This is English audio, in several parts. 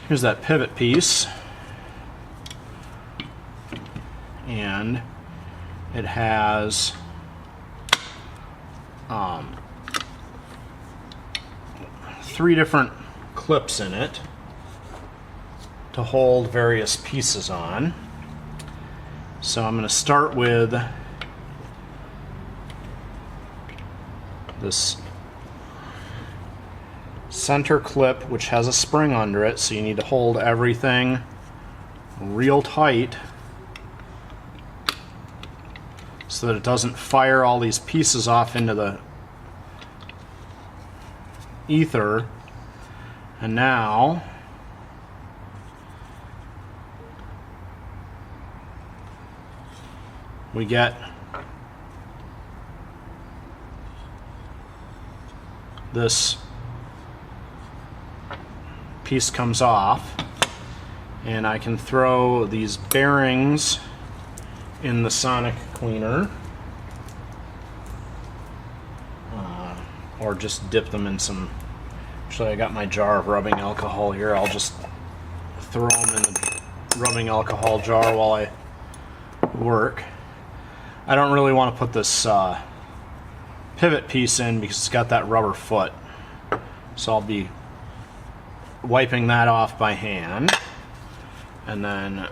Here's that pivot piece, and it has three different clips in it to hold various pieces on. So I'm going to start with this center clip, which has a spring under it, so you need to hold everything real tight so that it doesn't fire all these pieces off into the ether. And now we get this piece comes off, and I can throw these bearings in the sonic cleaner, or just dip them in some. Actually, I got my jar of rubbing alcohol here. I'll just throw them in the rubbing alcohol jar while I work. I don't really want to put this pivot piece in because it's got that rubber foot, so I'll be wiping that off by hand. And then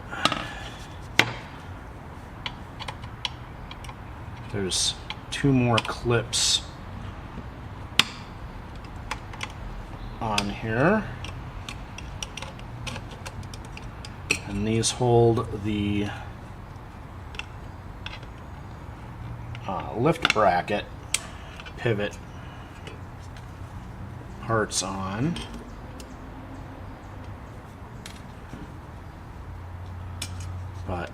there's two more clips on here, and these hold the lift bracket pivot parts on. But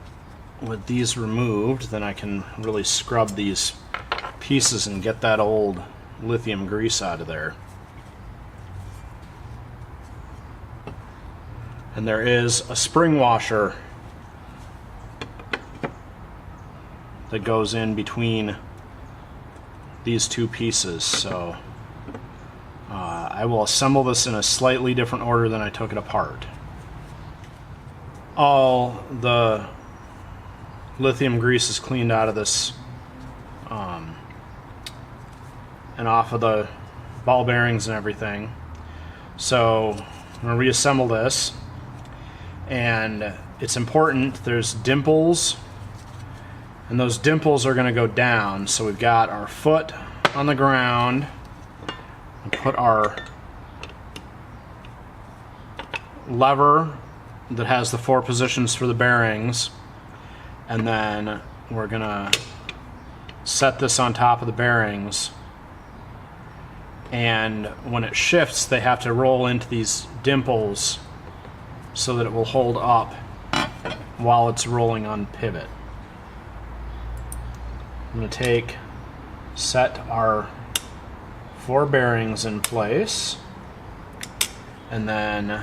with these removed, then I can really scrub these pieces and get that old lithium grease out of there. And there is a spring washer that goes in between these two pieces, so I will assemble this in a slightly different order than I took it apart. All the lithium grease is cleaned out of this and off of the ball bearings and everything. So I'm going to reassemble this, and it's important. There's dimples, and those dimples are going to go down. So we've got our foot on the ground, and put our lever that has the 4 positions for the bearings, and then we're gonna set this on top of the bearings, and when it shifts they have to roll into these dimples so that it will hold up while it's rolling on pivot. I'm gonna set our 4 bearings in place, and then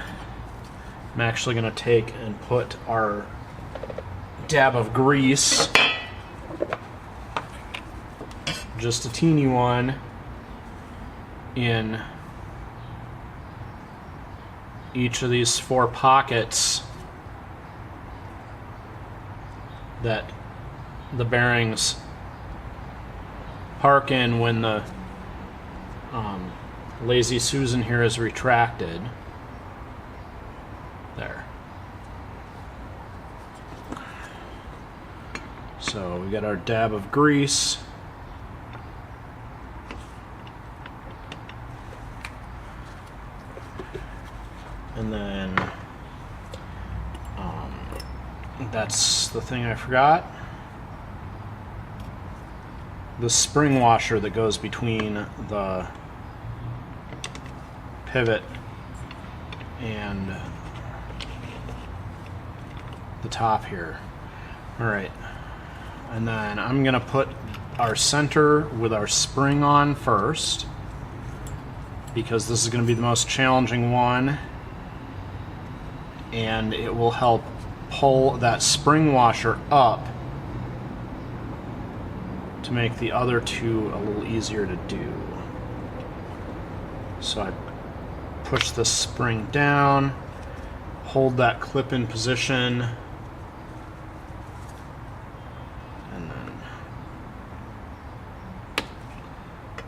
I'm actually going to take and put our dab of grease, just a teeny one, in each of these 4 pockets that the bearings park in when the Lazy Susan here is retracted. There. So we got our dab of grease. And then that's the thing I forgot. The spring washer that goes between the pivot and the top here. Alright, and then I'm gonna put our center with our spring on first, because this is going to be the most challenging one, and it will help pull that spring washer up to make the other 2 a little easier to do. So I push the spring down, hold that clip in position, and then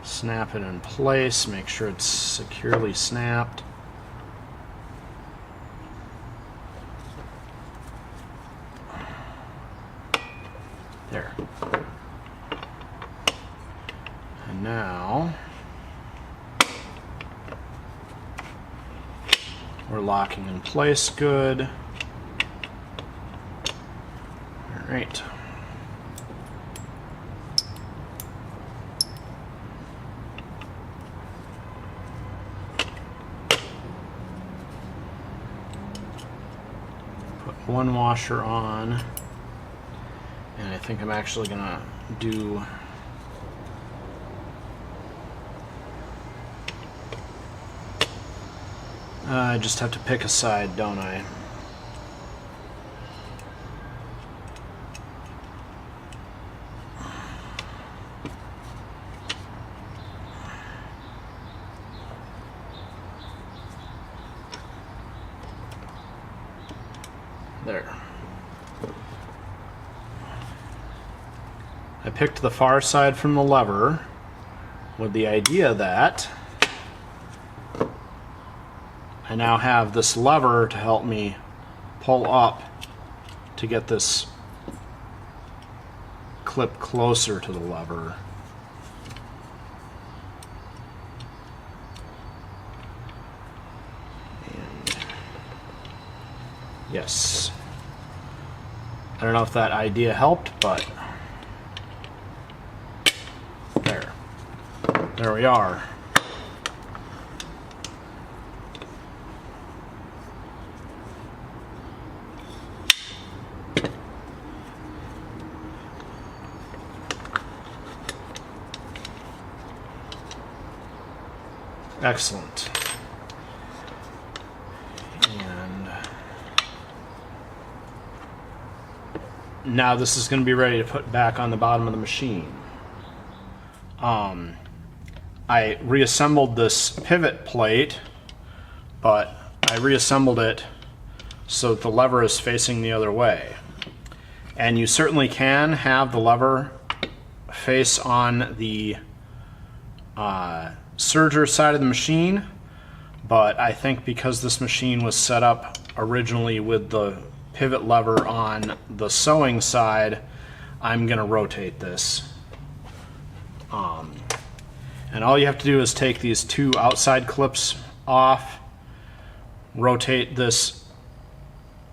snap it in place, make sure it's securely snapped. There. And now we're locking in place good. All right. Put one washer on, and I think I'm actually gonna do I just have to pick a side, don't I? There. I picked the far side from the lever with the idea that I now have this lever to help me pull up to get this clip closer to the lever. And yes. I don't know if that idea helped, but there we are. Excellent. And now this is going to be ready to put back on the bottom of the machine. I reassembled this pivot plate, but I reassembled it so that the lever is facing the other way. And you certainly can have the lever face on the serger side of the machine, but I think because this machine was set up originally with the pivot lever on the sewing side, I'm going to rotate this. And all you have to do is take these two outside clips off, rotate this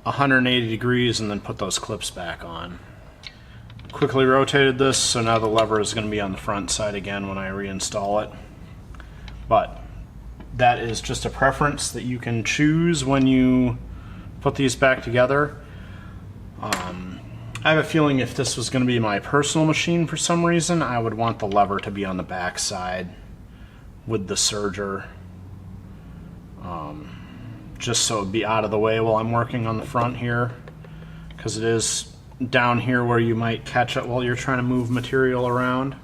180 degrees, and then put those clips back on. Quickly rotated this, so now the lever is going to be on the front side again when I reinstall it. But that is just a preference that you can choose when you put these back together. I have a feeling if this was going to be my personal machine for some reason, I would want the lever to be on the back side with the serger, just so it would be out of the way while I'm working on the front here, because it is down here where you might catch it while you're trying to move material around.